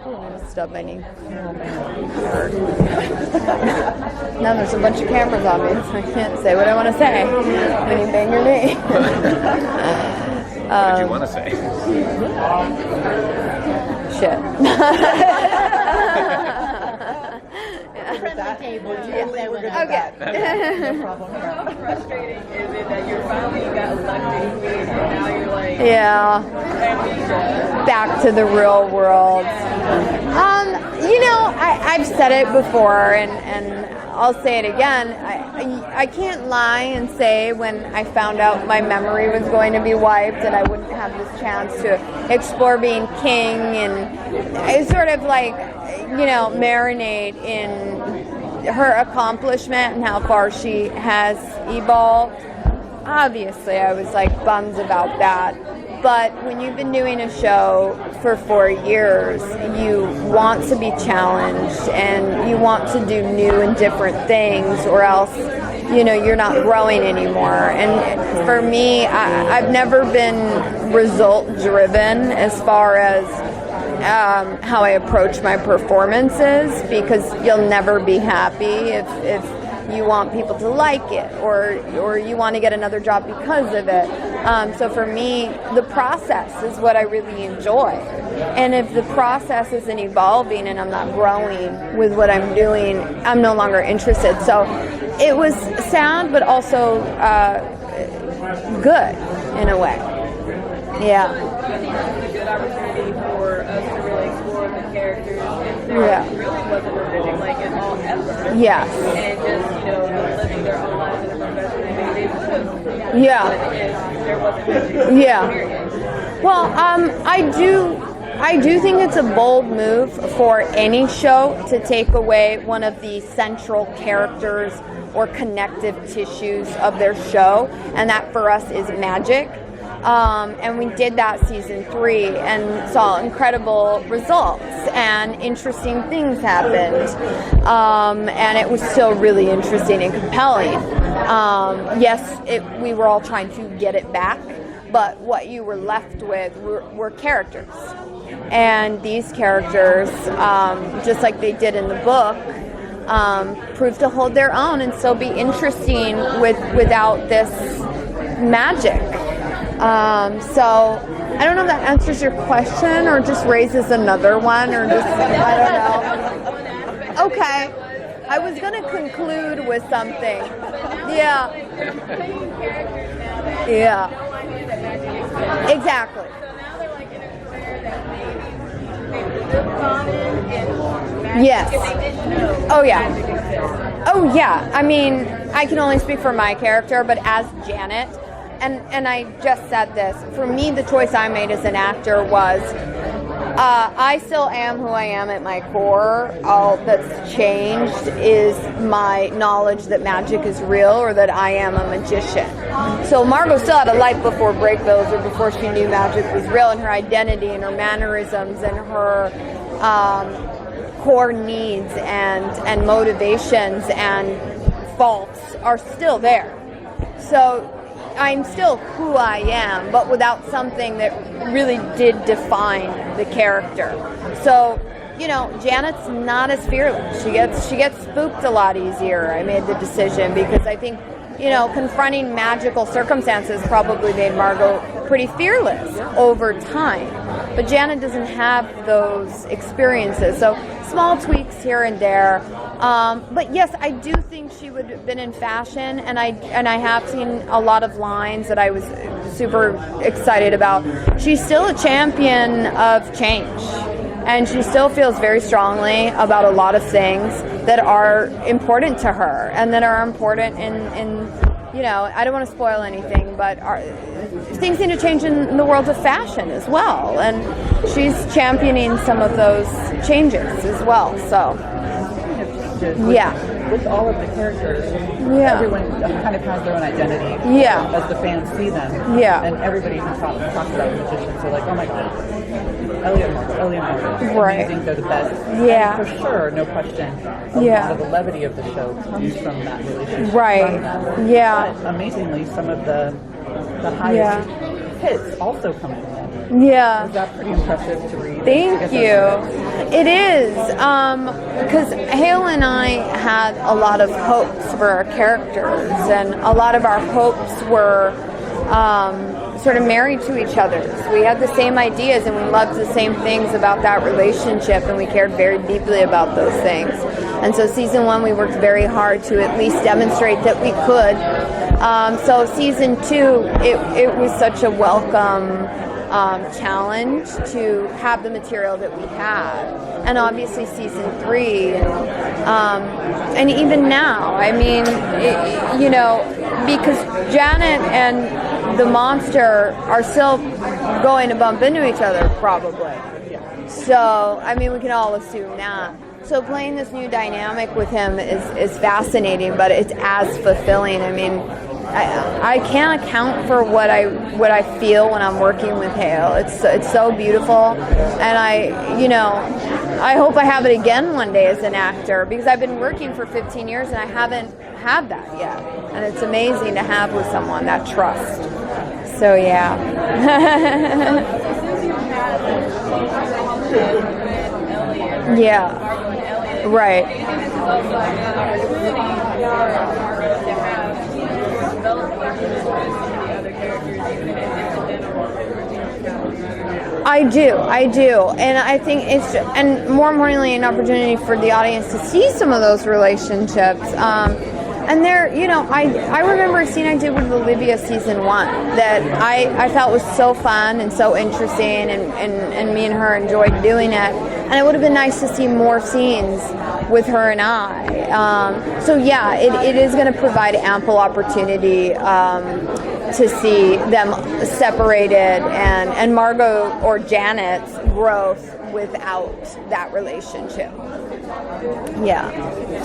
Oh, I'm gonna stub my knee. Now there's a bunch of cameras on me, so I can't say what I want to say when you bang your knee. What did you want to say? Shit. Okay. No problem. How frustrating is it that you finally got elected queen and now you're like, yeah, back to the real world. I've said it before, and I'll say it again. I can't lie and say when I found out my memory was going to be wiped and I wouldn't have this chance to explore being king, and I sort of like, marinate in her accomplishment and how far she has evolved. Obviously, I was like bummed about that. But when you've been doing a show for 4 years, you want to be challenged and you want to do new and different things, or else, you're not growing anymore. And for me, I've never been result driven as far as how I approach my performances, because you'll never be happy if you want people to like it, or you want to get another job because of it. So for me, the process is what I really enjoy. And if the process isn't evolving and I'm not growing with what I'm doing, I'm no longer interested. So it was sad, but also good in a way. Yeah. I think it's a good opportunity for us to really explore the characters, and there really wasn't a vision, like it's all effort. Yes. And just, living their own lives in the profession that they could have. Yeah. And there wasn't vision. Yeah. Period. Well, I do think it's a bold move for any show to take away one of the central characters or connective tissues of their show, and that for us is magic. And we did that season 3 and saw incredible results and interesting things happened. And it was still really interesting and compelling. Yes, we were all trying to get it back, but what you were left with were characters. And these characters, just like they did in the book, proved to hold their own and still be interesting without this magic. So I don't know if that answers your question or just raises another one, or just, I don't know. Okay. I was going to conclude with something. Yeah. Yeah. Exactly. So now they're like in a career that they live common and magic. Yes. And they didn't know. Oh, yeah. Magic exists. Oh, yeah. I mean, I can only speak for my character, but as Janet, and I just said this, for me, the choice I made as an actor was, I still am who I am at my core. All that's changed is my knowledge that magic is real, or that I am a magician. So Margo still had a life before Breakbills, or before she knew magic was real, and her identity and her mannerisms and her core needs and motivations and faults are still there. So I'm still who I am, but without something that really did define the character. So, Janet's not as fearless. She gets spooked a lot easier. I made the decision because I think, confronting magical circumstances probably made Margo pretty fearless over time. But Janet doesn't have those experiences. So small tweaks here and there. But yes, I do think she would have been in fashion, and I have seen a lot of lines that I was super excited about. She's still a champion of change, and she still feels very strongly about a lot of things that are important to her and that are important in I don't want to spoil anything, but things need to change in the world of fashion as well, and she's championing some of those changes as well. So with all of the characters, everyone kind of has their own identity as the fans see them. And everybody even talks about the magicians. So like, oh my god, Elliot Margo, right. amazing, they're the best. Yeah. And for sure, no question. A lot of the levity of the show comes from that relationship. Right. But amazingly, some of the highest hits also come from them. Yeah. Was that pretty impressive to read? Thank you. It is, because Hale and I had a lot of hopes for our characters, and a lot of our hopes were sort of married to each other. So we had the same ideas, and we loved the same things about that relationship, and we cared very deeply about those things. And so season 1, we worked very hard to at least demonstrate that we could. So season 2, it was such a welcome challenge to have the material that we had, and obviously season 3, and even now, I mean, because Janet and the monster are still going to bump into each other probably. So I mean, we can all assume that. So playing this new dynamic with him is fascinating, but it's as fulfilling. I mean, I can't account for what I feel when I'm working with Hale. It's so beautiful, and I hope I have it again one day as an actor, because I've been working for 15 years and I haven't had that yet, and it's amazing to have with someone that trust. So yeah. Yeah. Right. I do, and I think it's, and more importantly, an opportunity for the audience to see some of those relationships. And there, I remember a scene I did with Olivia season 1 that I felt was so fun and so interesting, and me and her enjoyed doing it. And it would have been nice to see more scenes with her and I. So yeah, it is going to provide ample opportunity to see them separated, and Margo or Janet's growth without that relationship. Yeah.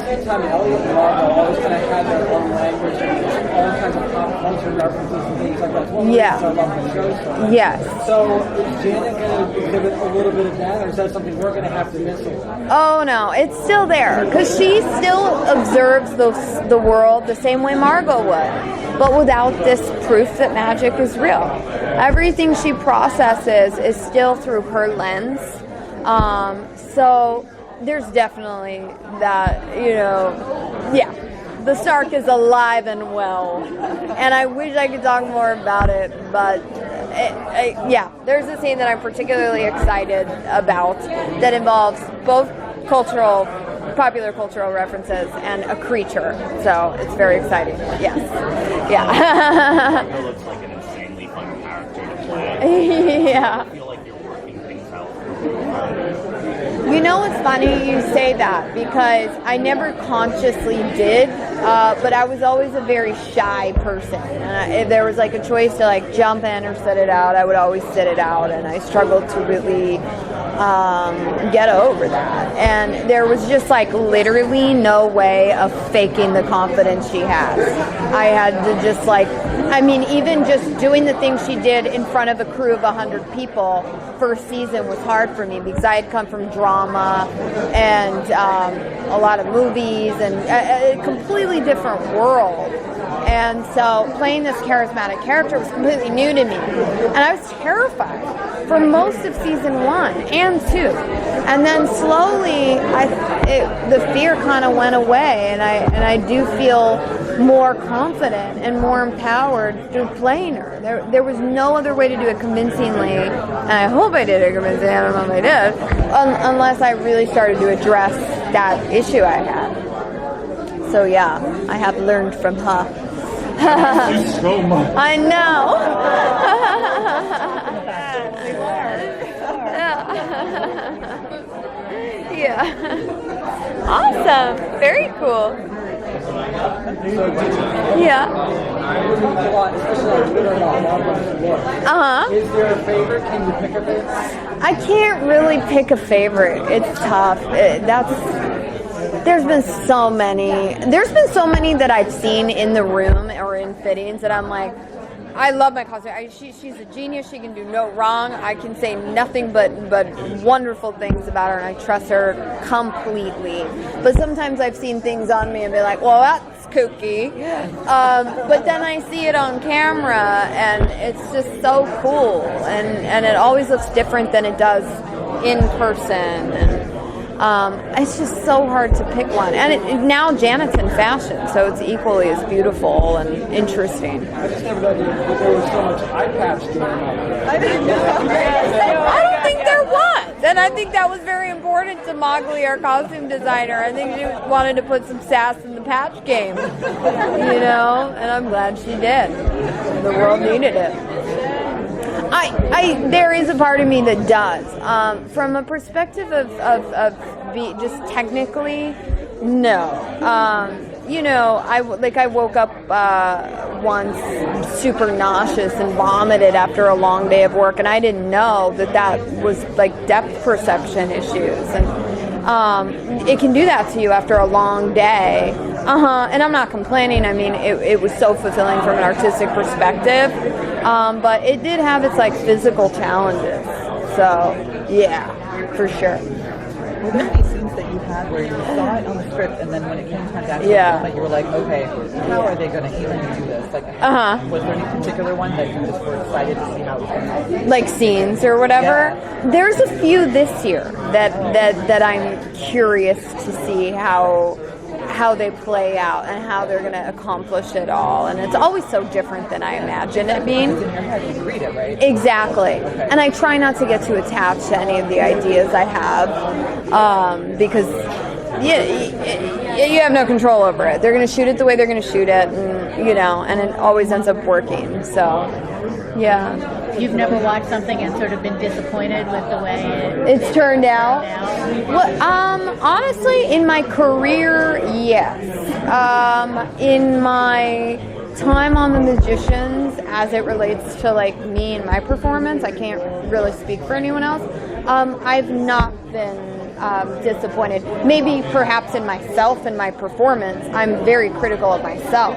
Anytime Elliot and Margo always kind of had their own language and all kinds of pop culture references and things like that. One Yeah. I love the show so much. Yes. So is Janet going to exhibit a little bit of that, or is that something we're going to have to miss a lot? Oh no, it's still there, because she still observes the world the same way Margo would, but without this proof that magic is real. Everything she processes is still through her lens. So there's definitely that, the Stark is alive and well, and I wish I could talk more about it, but there's a scene that I'm particularly excited about that involves both popular cultural references and a creature, so it's very exciting. Yes. Yeah. It looks like an insanely fun character to play. Yeah. I feel like you're working things out. It's funny you say that, because I never consciously did, but I was always a very shy person. And if there was a choice to jump in or sit it out, I would always sit it out, and I struggled to really get over that. And there was just literally no way of faking the confidence she has. I had to just even just doing the things she did in front of a crew of 100 people first season was hard for me, because I had come from drama and a lot of movies and a completely different world. And so playing this charismatic character was completely new to me. And I was terrified for most of season 1 and 2. And then slowly the fear kind of went away, and I do feel more confident and more empowered through playing her. There was no other way to do it convincingly, and I hope I did it convincingly, I don't know if I did, unless I really started to address that issue I had. So yeah, I have learned from her. So much. I know. Yeah. Awesome. Very cool. Yeah. Is there a favorite? Can you pick a favorite? I can't really pick a favorite. It's tough. There's been so many. There's been so many that I've seen in the room or in fittings that I'm like, I love my costume. She's a genius. She can do no wrong. I can say nothing but wonderful things about her, and I trust her completely. But sometimes I've seen things on me and be like, well, that's kooky. But then I see it on camera, and it's just so cool. And it always looks different than it does in person. And it's just so hard to pick one. And now Janet's in fashion, so it's equally as beautiful and interesting. I just never thought that there was so much eye patch going on. I don't think there was. And I think that was very important to Mowgli, our costume designer. I think she wanted to put some sass in the patch game, you know, and I'm glad she did. The world needed it. There is a part of me that does. From a perspective of just technically, no. You know, I woke up once super nauseous and vomited after a long day of work, and I didn't know that was like depth perception issues, and it can do that to you after a long day. And I'm not complaining. I mean, it was so fulfilling from an artistic perspective, but it did have its like physical challenges. So yeah, for sure. Were there any scenes that you had where you saw it on the script, and then when it came time to actually you were like, okay, how are they going to even do this? Like, was there any particular one that you just were excited to see how it was going to go? Like scenes or whatever? Yeah. There's a few this year that I'm curious to see how they play out and how they're going to accomplish it all. And it's always so different than I imagine it being. In your head, you read it, right? Exactly. Okay. And I try not to get too attached to any of the ideas I have, because you have no control over it. They're going to shoot it the way they're going to shoot it, and and it always ends up working. So, yeah. You've never watched something and sort of been disappointed with the way it's turned out? Well, honestly, in my career, yes. In my time on The Magicians, as it relates to like me and my performance, I can't really speak for anyone else. I've not been disappointed. Maybe perhaps in myself and my performance, I'm very critical of myself.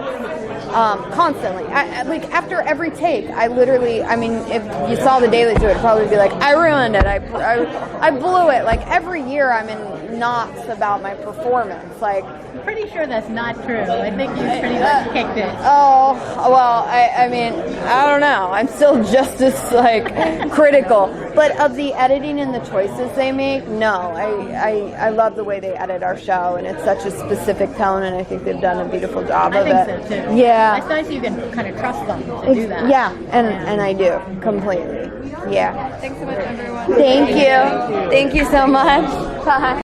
Constantly. Like after every take, I mean, if you saw the dailies do it, it'd probably be like, I ruined it. I blew it. Like every year I'm in knots about my performance. Like, I'm pretty sure that's not true. I think you pretty much kicked it. Oh, well, I mean, I don't know. I'm still just as like critical. But of the editing and the choices they make, no. I love the way they edit our show, and it's such a specific tone, and I think they've done a beautiful job of it. I think so too. Yeah. It's nice you can kind of trust them to do that. Yeah, and I do completely. Yeah. Thanks so much, everyone. Thank you. Thank you so much. Bye.